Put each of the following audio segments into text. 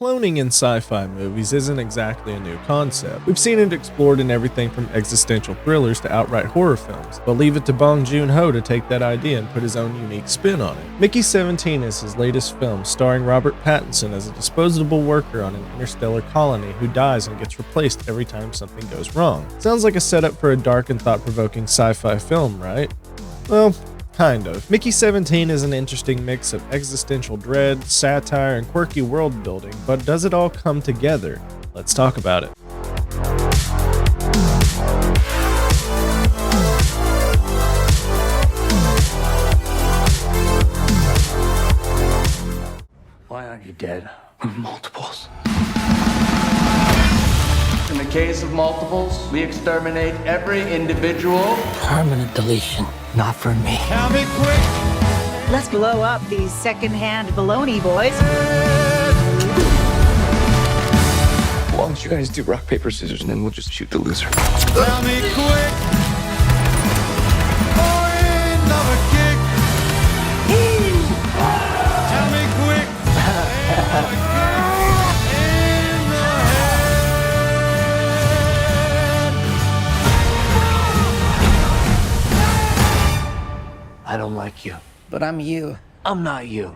Cloning in sci-fi movies isn't exactly a new concept. We've seen it explored in everything from existential thrillers to outright horror films, but leave it to Bong Joon-ho to take that idea and put his own unique spin on it. Mickey 17 is his latest film, starring Robert Pattinson as a disposable worker on an interstellar colony who dies and gets replaced every time something goes wrong. Sounds like a setup for a dark and thought-provoking sci-fi film, right? Well, kind of. Mickey 17 is an interesting mix of existential dread, satire, and quirky world building, but does it all come together? Let's talk about it. Why aren't you dead? Multiples. In the case of multiples, we exterminate every individual. Permanent deletion. Not for me. Tell me quick! Let's blow up these second-hand baloney boys. Why don't you guys do rock, paper, scissors, and then we'll just shoot the loser. Tell me quick! For another kick! Tell me quick! Another kick in the head! I don't like you. But I'm you. I'm not you.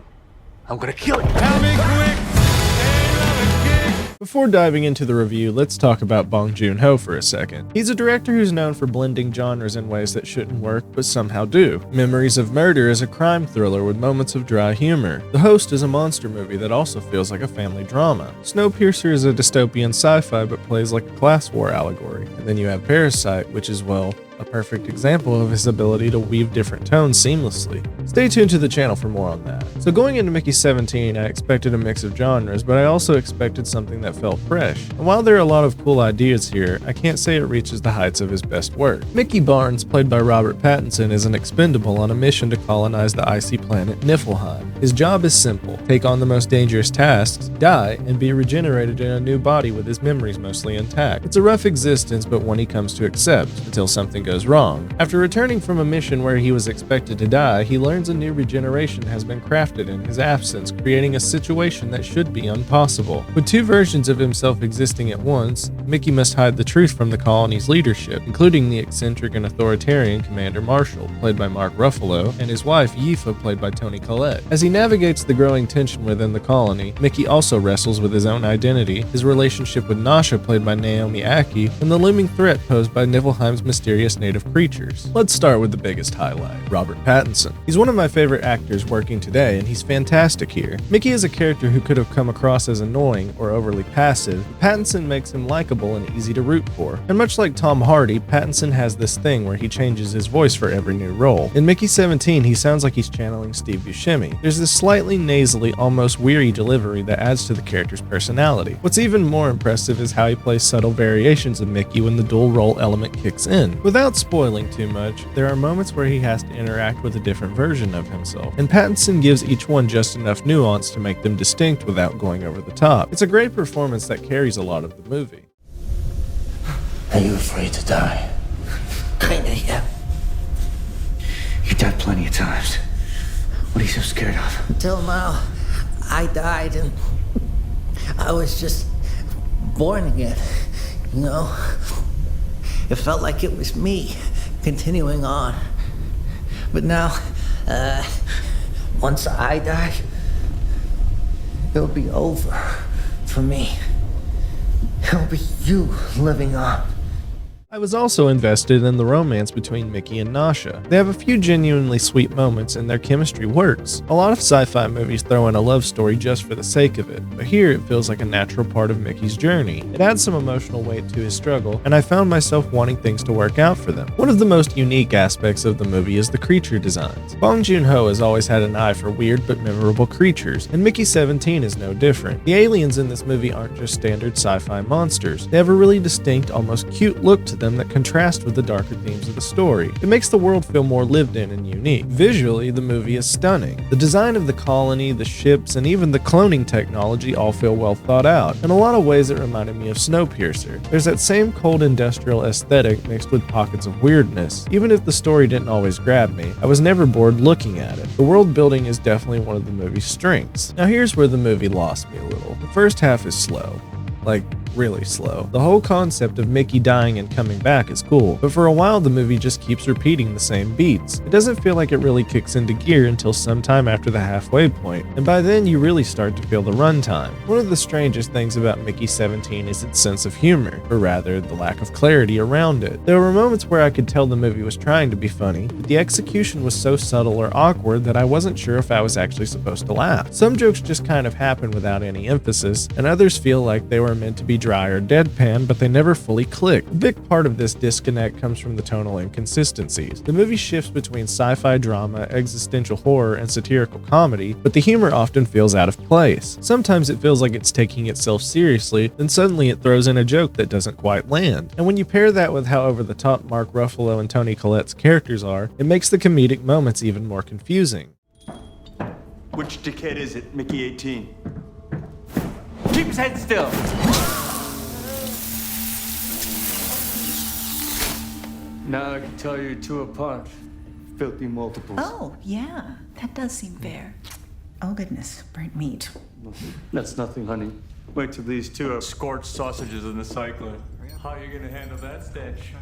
I'm gonna kill you. Tell me quick! Another kick! Before diving into the review, let's talk about Bong Joon-ho for a second. He's a director who's known for blending genres in ways that shouldn't work, but somehow do. Memories of Murder is a crime thriller with moments of dry humor. The Host is a monster movie that also feels like a family drama. Snowpiercer is a dystopian sci-fi but plays like a class war allegory. And then you have Parasite, which is, well, a perfect example of his ability to weave different tones seamlessly. Stay tuned to the channel for more on that. So going into Mickey 17, I expected a mix of genres, but I also expected something that felt fresh. And while there are a lot of cool ideas here, I can't say it reaches the heights of his best work. Mickey Barnes, played by Robert Pattinson, is an expendable on a mission to colonize the icy planet Niflheim. His job is simple: take on the most dangerous tasks, die, and be regenerated in a new body with his memories mostly intact. It's a rough existence, but one he comes to accept, until something goes wrong. After returning from a mission where he was expected to die, he learns a new regeneration has been crafted in his absence, creating a situation that should be impossible. With two versions of himself existing at once, Mickey must hide the truth from the colony's leadership, including the eccentric and authoritarian Commander Marshall, played by Mark Ruffalo, and his wife Yifa, played by Toni Collette. As he navigates the growing tension within the colony, Mickey also wrestles with his own identity, his relationship with Nasha, played by Naomi Ackie, and the looming threat posed by Niflheim's mysterious native creatures. Let's start with the biggest highlight: Robert Pattinson. He's one of my favorite actors working today, and he's fantastic here. Mickey is a character who could have come across as annoying or overly passive. Pattinson makes him likable and easy to root for. And much like Tom Hardy, Pattinson has this thing where he changes his voice for every new role. In Mickey 17, he sounds like he's channeling Steve Buscemi. There's this slightly nasally, almost weary delivery that adds to the character's personality. What's even more impressive is how he plays subtle variations of Mickey when the dual role element kicks in. Without spoiling too much, there are moments where he has to interact with a different version of himself, and Pattinson gives each one just enough nuance to make them distinct without going over the top. It's a great performance that carries a lot of the movie. Are you afraid to die? Kinda, yeah. You died plenty of times. What are you so scared of? Until now, I died and I was just born again, you know? It felt like it was me continuing on. But now, once I die, it'll be over for me. It'll be you living on. I was also invested in the romance between Mickey and Nasha. They have a few genuinely sweet moments and their chemistry works. A lot of sci-fi movies throw in a love story just for the sake of it, but here it feels like a natural part of Mickey's journey. It adds some emotional weight to his struggle, and I found myself wanting things to work out for them. One of the most unique aspects of the movie is the creature designs. Bong Joon-ho has always had an eye for weird but memorable creatures, and Mickey 17 is no different. The aliens in this movie aren't just standard sci-fi monsters. They have a really distinct, almost cute look to them that contrast with the darker themes of the story. It makes the world feel more lived in and unique. Visually, the movie is stunning. The design of the colony, the ships, and even the cloning technology all feel well thought out. In a lot of ways, it reminded me of Snowpiercer. There's that same cold industrial aesthetic mixed with pockets of weirdness. Even if the story didn't always grab me, I was never bored looking at it. The world building is definitely one of the movie's strengths. Now here's where the movie lost me a little. The first half is slow. Like, really slow. The whole concept of Mickey dying and coming back is cool, but for a while the movie just keeps repeating the same beats. It doesn't feel like it really kicks into gear until sometime after the halfway point, and by then you really start to feel the runtime. One of the strangest things about Mickey 17 is its sense of humor, or rather, the lack of clarity around it. There were moments where I could tell the movie was trying to be funny, but the execution was so subtle or awkward that I wasn't sure if I was actually supposed to laugh. Some jokes just kind of happen without any emphasis, and others feel like they were meant to be dry or deadpan, but they never fully click. A big part of this disconnect comes from the tonal inconsistencies. The movie shifts between sci-fi drama, existential horror, and satirical comedy, but the humor often feels out of place. Sometimes it feels like it's taking itself seriously, then suddenly it throws in a joke that doesn't quite land. And when you pair that with how over-the-top Mark Ruffalo and Toni Collette's characters are, it makes the comedic moments even more confusing. Which dickhead is it, Mickey 18? Keep his head still! Now I can tell you two apart. Filthy multiples. Oh, yeah. That does seem fair. Oh, goodness. Burnt meat. That's nothing, honey. Wait till these two are scorched sausages in the cyclone. How are you gonna handle that stench?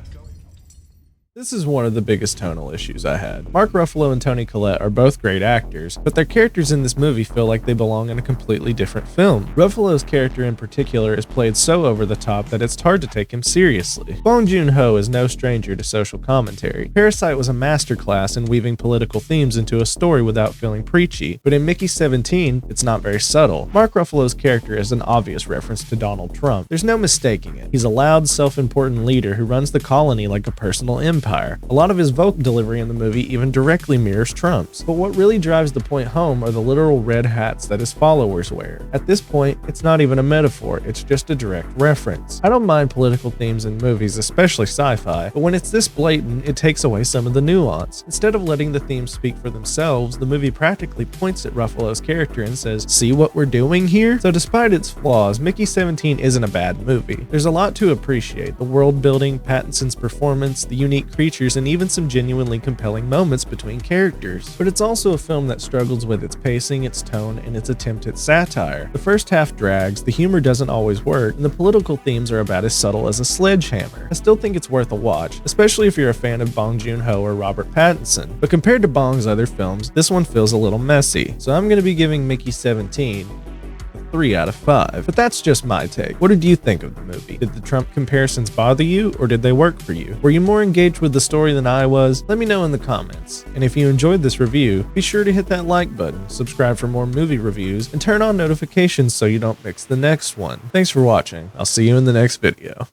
This is one of the biggest tonal issues I had. Mark Ruffalo and Toni Collette are both great actors, but their characters in this movie feel like they belong in a completely different film. Ruffalo's character in particular is played so over the top that it's hard to take him seriously. Bong Joon-ho is no stranger to social commentary. Parasite was a masterclass in weaving political themes into a story without feeling preachy, but in Mickey 17, it's not very subtle. Mark Ruffalo's character is an obvious reference to Donald Trump. There's no mistaking it. He's a loud, self-important leader who runs the colony like a personal empire. A lot of his vocal delivery in the movie even directly mirrors Trump's. But what really drives the point home are the literal red hats that his followers wear. At this point, it's not even a metaphor, it's just a direct reference. I don't mind political themes in movies, especially sci-fi, but when it's this blatant, it takes away some of the nuance. Instead of letting the themes speak for themselves, the movie practically points at Ruffalo's character and says, "See what we're doing here?" So despite its flaws, Mickey 17 isn't a bad movie. There's a lot to appreciate: the world building, Pattinson's performance, the unique creatures, and even some genuinely compelling moments between characters. But it's also a film that struggles with its pacing, its tone, and its attempt at satire. The first half drags, the humor doesn't always work, and the political themes are about as subtle as a sledgehammer. I still think it's worth a watch, especially if you're a fan of Bong Joon-ho or Robert Pattinson. But compared to Bong's other films, this one feels a little messy. So I'm going to be giving Mickey 17 3 out of 5. But that's just my take. What did you think of the movie? Did the Trump comparisons bother you, or did they work for you? Were you more engaged with the story than I was? Let me know in the comments. And if you enjoyed this review, be sure to hit that like button, subscribe for more movie reviews, and turn on notifications so you don't miss the next one. Thanks for watching. I'll see you in the next video.